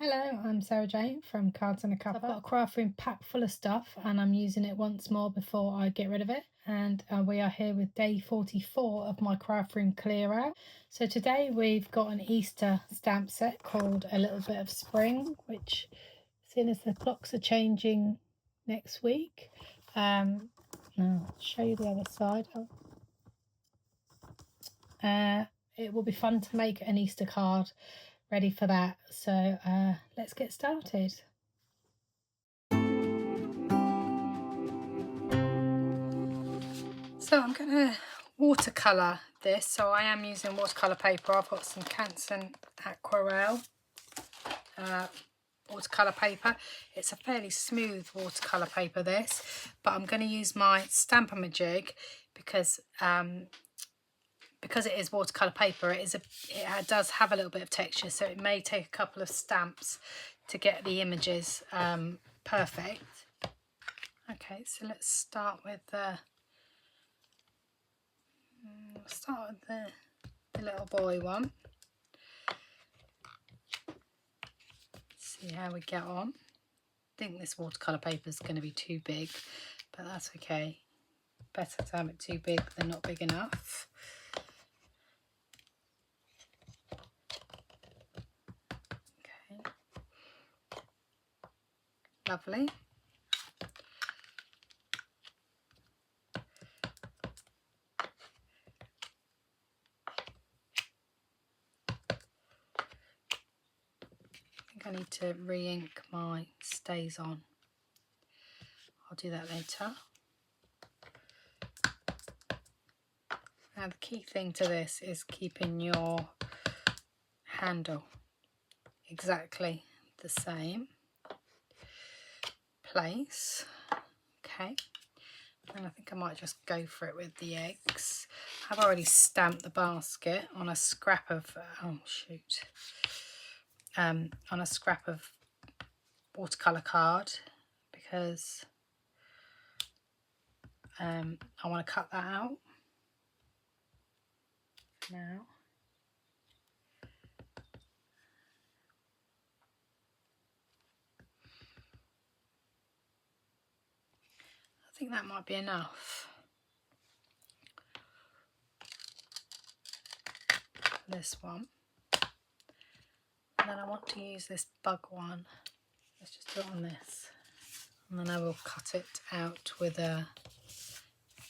Hello, I'm Sarah Jane from Cards and a Cuppa. I've got a craft room packed full of stuff and I'm using it once more before I get rid of it. And we are here with day 44 of my craft room clear out. So today we've got an Easter stamp set called A Little Bit of Spring, which, seeing as the clocks are changing next week, now I'll show you the other side. It will be fun to make an Easter card ready for that. So let's get started. So I'm going to watercolour this. So I am using watercolour paper. I've got some Canson Aquarelle watercolour paper. It's a fairly smooth watercolour paper, this, but I'm going to use my Stampin' Up because it is watercolour paper. It does have a little bit of texture, so it may take a couple of stamps to get the images perfect. Okay, so let's start with the little boy one. See how we get on. I think this watercolour paper is going to be too big, but that's okay. Better to have it too big than not big enough. Okay, lovely. I need to re-ink my stays on. I'll do that later. Now the key thing to this is keeping your handle exactly the same place. Okay, and I think I might just go for it with the eggs. I've already stamped the basket on a scrap of on a scrap of watercolour card because I want to cut that out now. I think that might be enough. This one. And then I want to use this bug one. Let's just do it on this. And then I will cut it out with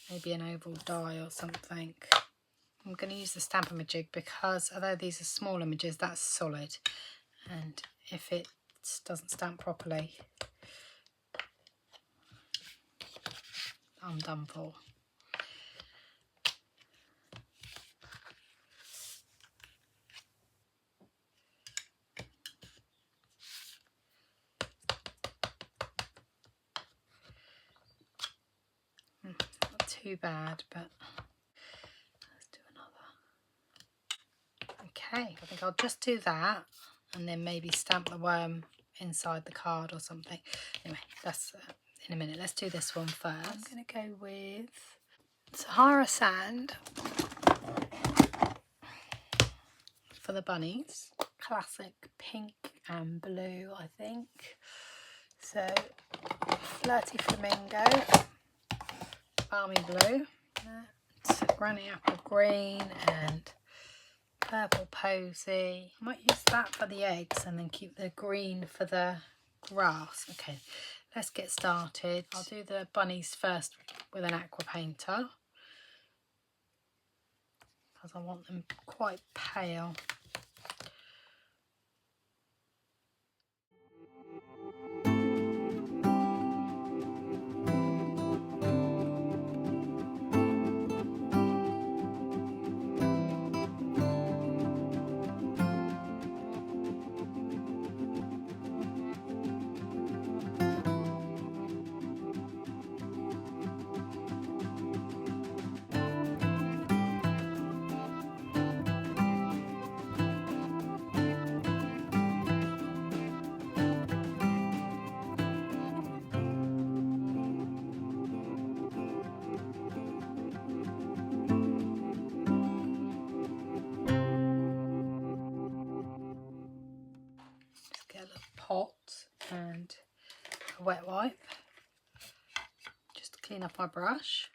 maybe an oval die or something. I'm going to use the Stampin' Up because although these are small images, that's solid. And if it doesn't stamp properly, I'm done for. Not too bad, but let's do another. Okay, I think I'll just do that and then maybe stamp the worm inside the card or something. Anyway, that's in a minute. Let's do this one first. I'm going to go with Sahara Sand for the bunnies. Classic pink and blue, I think. So, Flirty Flamingo, Balmy Blue, Granny Apple Green and Purple Posy. I might use that for the eggs and then keep the green for the grass. Okay, let's get started. I'll do the bunnies first with an aqua painter because I want them quite pale. hot and a wet wipe just to clean up my brush.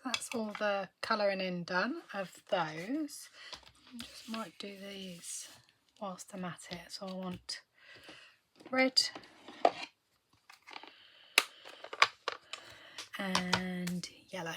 That's all the colouring in done of those. I just might do these whilst I'm at it. So I want red and yellow.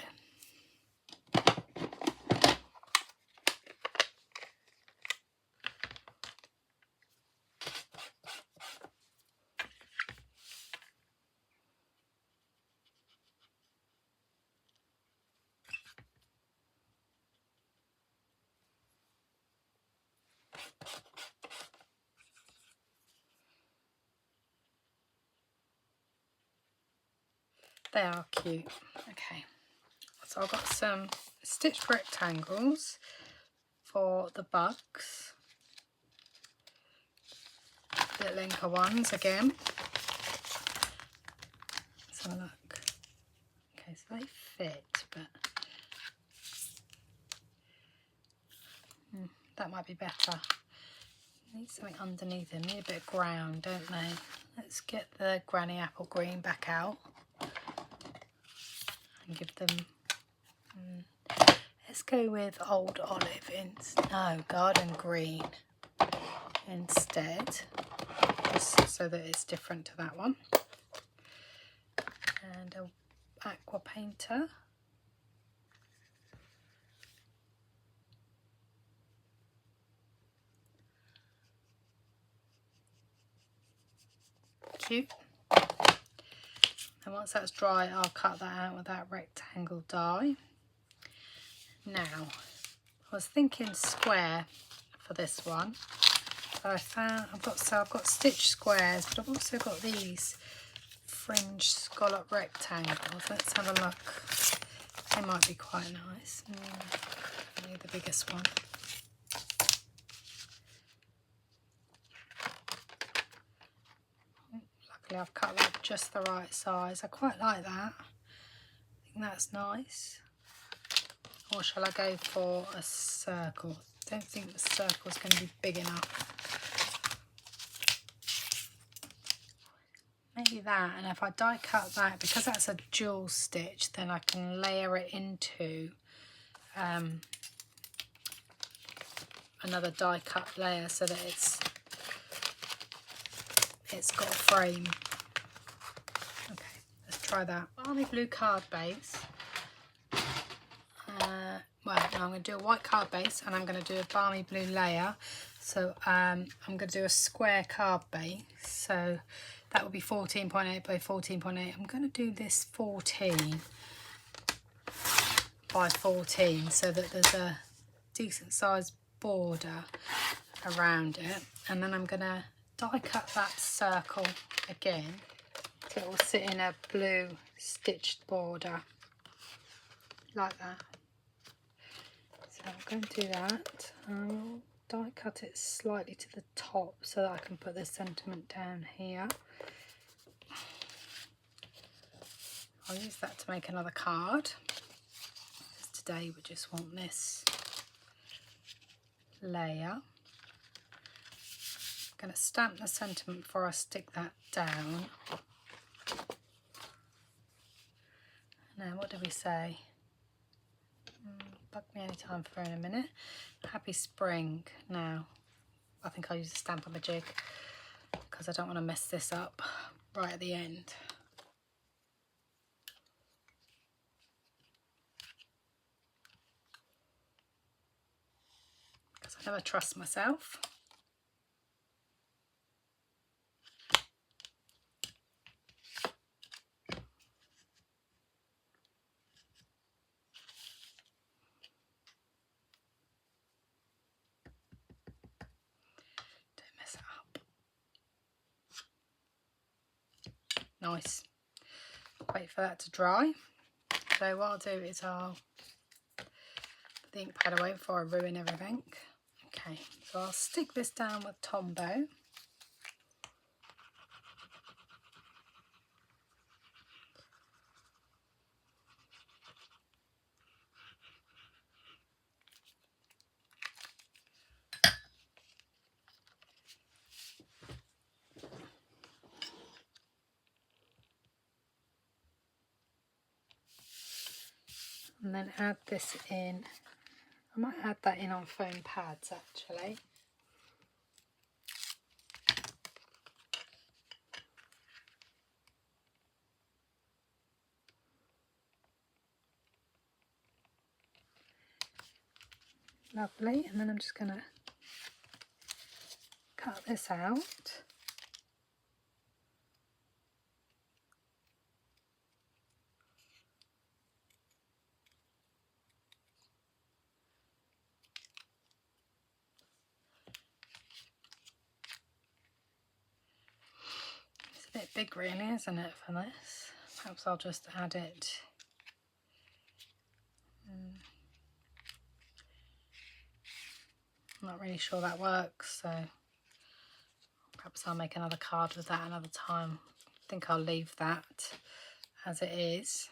They are cute. Okay, so I've got some stitched rectangles for the bugs, little inker ones again. Let's have a look. Okay, so they fit, but that might be better. Need something underneath them. Need a bit of ground, don't they? Let's get the granny apple green back out and give them. Let's go with old olive garden green instead, just so that it's different to that one. And a aqua painter. Cute. And once that's dry, I'll cut that out with that rectangle die. Now, I was thinking square for this one, but I found I've got stitched squares, but I've also got these fringe scallop rectangles. Let's have a look. They might be quite nice. I need the biggest one. Luckily, I've cut that just the right size. I quite like that. I think that's nice. Or shall I go for a circle? I don't think the circle's going to be big enough. Maybe that, and if I die cut that, because that's a dual stitch, then I can layer it into another die cut layer so that it's got a frame. Okay, let's try that. Army blue card base. Well, now I'm going to do a white card base and I'm going to do a balmy blue layer. So I'm going to do a square card base. So that will be 14.8 by 14.8. I'm going to do this 14 by 14 so that there's a decent sized border around it. And then I'm going to die cut that circle again so it will sit in a blue stitched border like that. So I'm going to do that. die cut it slightly to the top so that I can put the sentiment down here. I'll use that to make another card. Today we just want this layer. I'm going to stamp the sentiment before I stick that down. Now, what do we say? Bug me anytime for in a minute. Happy spring. Now, I think I'll use a stamp on the jig because I don't want to mess this up right at the end. Because I never trust myself. Nice. Wait for that to dry. So what I'll do is I'll put the ink pad away before I ruin everything. Okay, so I'll stick this down with Tombow. And then add this in. I might add that in on foam pads actually. Lovely, and then I'm just going to cut this out. A bit big really, isn't it, for this? Perhaps I'll just add it. I'm not really sure that works, so perhaps I'll make another card with that another time. I think I'll leave that as it is.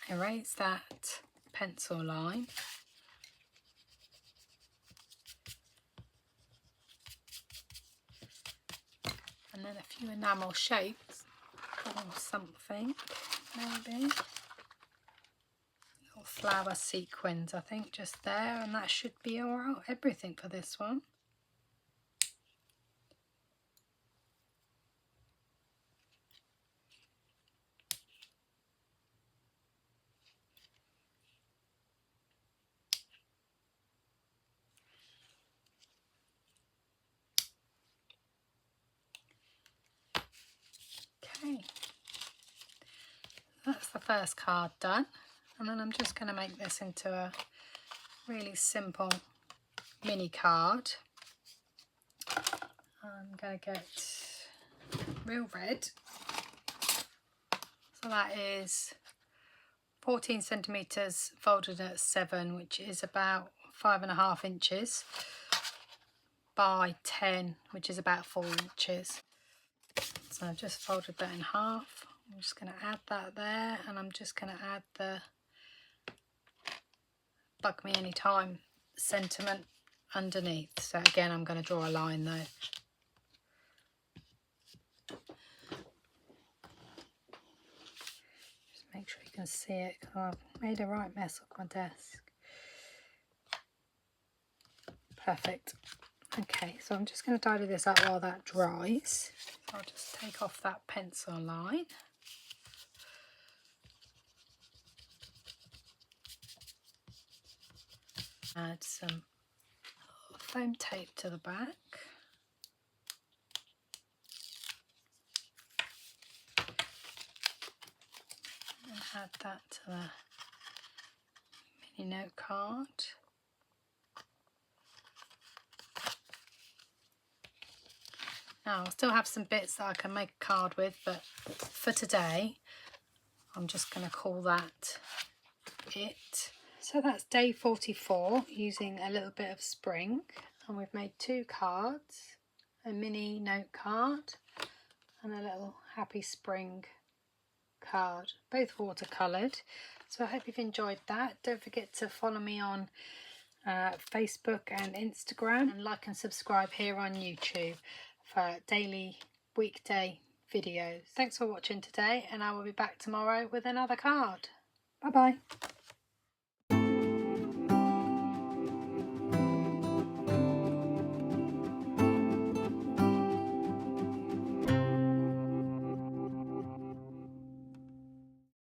Erase that pencil line. And then a few enamel shapes or something, maybe. Little flower sequins, I think, just there, and that should be alright. Everything for this one. Okay, that's the first card done, and then I'm just going to make this into a really simple mini card. I'm going to get real red, so that is 14 centimetres folded at 7, which is about 5.5 inches, by 10, which is about 4 inches. So I've just folded that in half. I'm just going to add that there, and I'm just going to add the Bug Me Anytime sentiment underneath. So again, I'm going to draw a line though. Just make sure you can see it, because I've made a right mess of my desk. Perfect. Okay, so I'm just going to tidy this up while that dries. So I'll just take off that pencil line. Add some foam tape to the back. And add that to the mini note card. Now, I still have some bits that I can make a card with, but for today, I'm just going to call that it. So that's day 44 using a little bit of spring, and we've made 2 cards, a mini note card and a little happy spring card, both watercoloured. So I hope you've enjoyed that. Don't forget to follow me on Facebook and Instagram, and like and subscribe here on YouTube for daily weekday videos. Thanks for watching today, and I will be back tomorrow with another card. Bye bye.